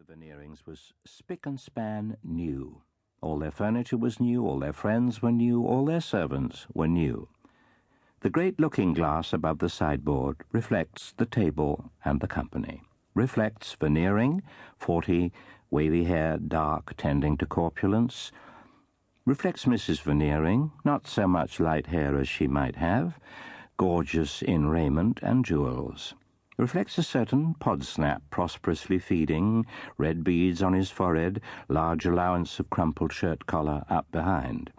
Veneerings was spick and span new. All their furniture was new, all their friends were new, all their servants were new. The great looking-glass above the sideboard reflects the table and the company. Reflects Veneering, 40, wavy hair, dark, tending to corpulence. Reflects Mrs. Veneering, not so much light hair as she might have, gorgeous in raiment and jewels. Reflects a certain Podsnap prosperously feeding, red beads on his forehead, large allowance of crumpled shirt collar up behind.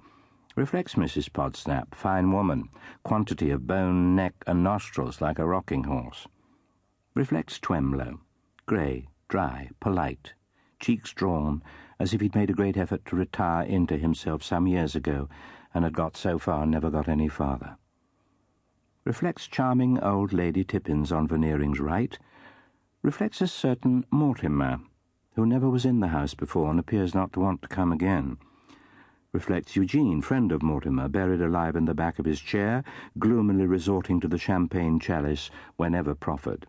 Reflects Mrs. Podsnap, fine woman, quantity of bone, neck, and nostrils like a rocking horse. Reflects Twemlow, grey, dry, polite, cheeks drawn, as if he'd made a great effort to retire into himself some years ago, and had got so far and never got any farther. Reflects charming old Lady Tippins on Veneering's right. Reflects a certain Mortimer, who never was in the house before and appears not to want to come again. Reflects Eugene, friend of Mortimer, buried alive in the back of his chair, gloomily resorting to the champagne chalice whenever proffered.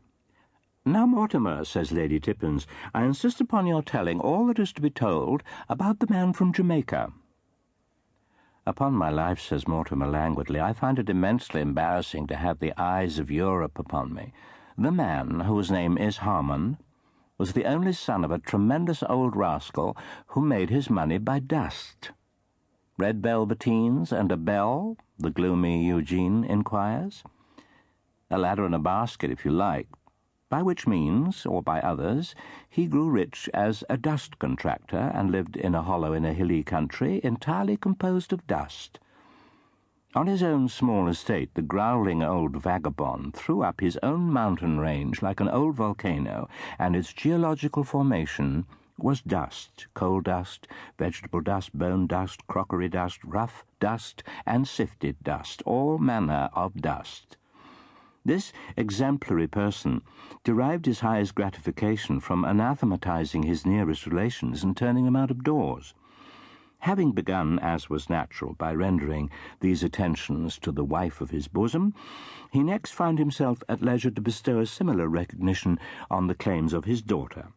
"Now, Mortimer," says Lady Tippins, "I insist upon your telling all that is to be told about the man from Jamaica." "Upon my life," says Mortimer languidly, "I find it immensely embarrassing to have the eyes of Europe upon me. The man, whose name is Harmon, was the only son of a tremendous old rascal who made his money by dust." "Red velveteens and a bell?" the gloomy Eugene inquires. "A ladder and a basket, if you like. By which means, or by others, he grew rich as a dust contractor and lived in a hollow in a hilly country entirely composed of dust. On his own small estate the growling old vagabond threw up his own mountain range like an old volcano, and its geological formation was dust, coal dust, vegetable dust, bone dust, crockery dust, rough dust, and sifted dust, all manner of dust. This exemplary person derived his highest gratification from anathematizing his nearest relations and turning them out of doors. Having begun, as was natural, by rendering these attentions to the wife of his bosom, he next found himself at leisure to bestow a similar recognition on the claims of his daughter.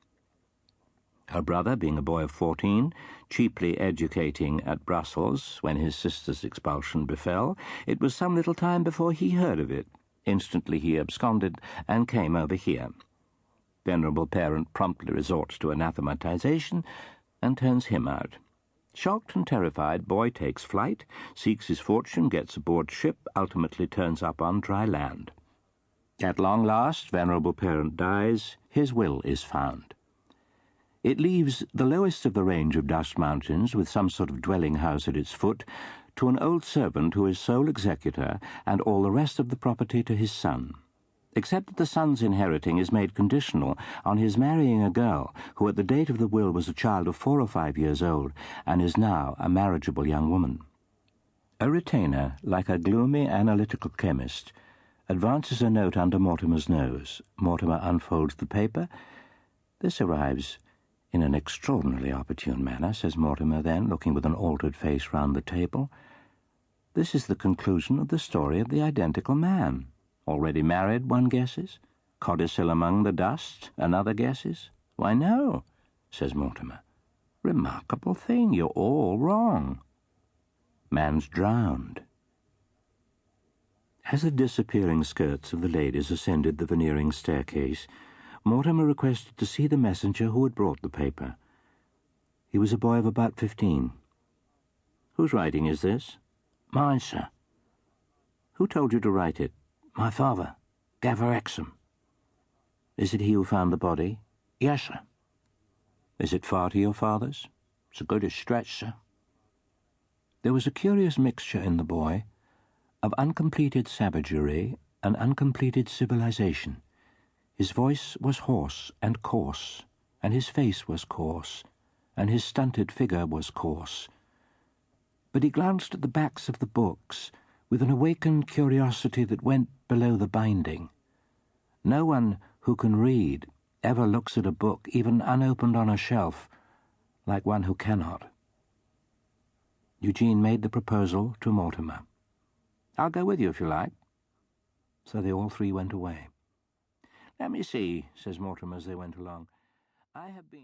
Her brother, being a boy of 14, cheaply educating at Brussels when his sister's expulsion befell, it was some little time before he heard of it. Instantly he absconded and came over here. Venerable parent promptly resorts to anathematization and turns him out. Shocked and terrified, boy takes flight, seeks his fortune, gets aboard ship, ultimately turns up on dry land. At long last, venerable parent dies, his will is found. It leaves the lowest of the range of dust mountains, with some sort of dwelling house at its foot, to an old servant who is sole executor, and all the rest of the property to his son, except that the son's inheriting is made conditional on his marrying a girl who at the date of the will was a child of 4 or 5 years old, and is now a marriageable young woman. A retainer, like a gloomy analytical chemist, advances a note under Mortimer's nose. Mortimer unfolds the paper. This arrives in an extraordinarily opportune manner, says Mortimer then, looking with an altered face round the table. This is the conclusion of the story of the identical man. Already married, one guesses. Codicil among the dust, another guesses. Why, no, says Mortimer. Remarkable thing, you're all wrong. Man's drowned. As the disappearing skirts of the ladies ascended the Veneering staircase, Mortimer requested to see the messenger who had brought the paper. He was a boy of about 15. "Whose writing is this?" "Mine, sir." "Who told you to write it?" "My father, Gaffer Exham." "Is it he who found the body?" "Yes, sir." "Is it far to your father's?" "It's a goodish stretch, sir." There was a curious mixture in the boy of uncompleted savagery and uncompleted civilization. His voice was hoarse and coarse, and his face was coarse, and his stunted figure was coarse. But he glanced at the backs of the books with an awakened curiosity that went below the binding. No one who can read ever looks at a book, even unopened on a shelf, like one who cannot. Eugene made the proposal to Mortimer. "I'll go with you if you like." So they all three went away. "Let me see," says Mortimer as they went along. "I have been..."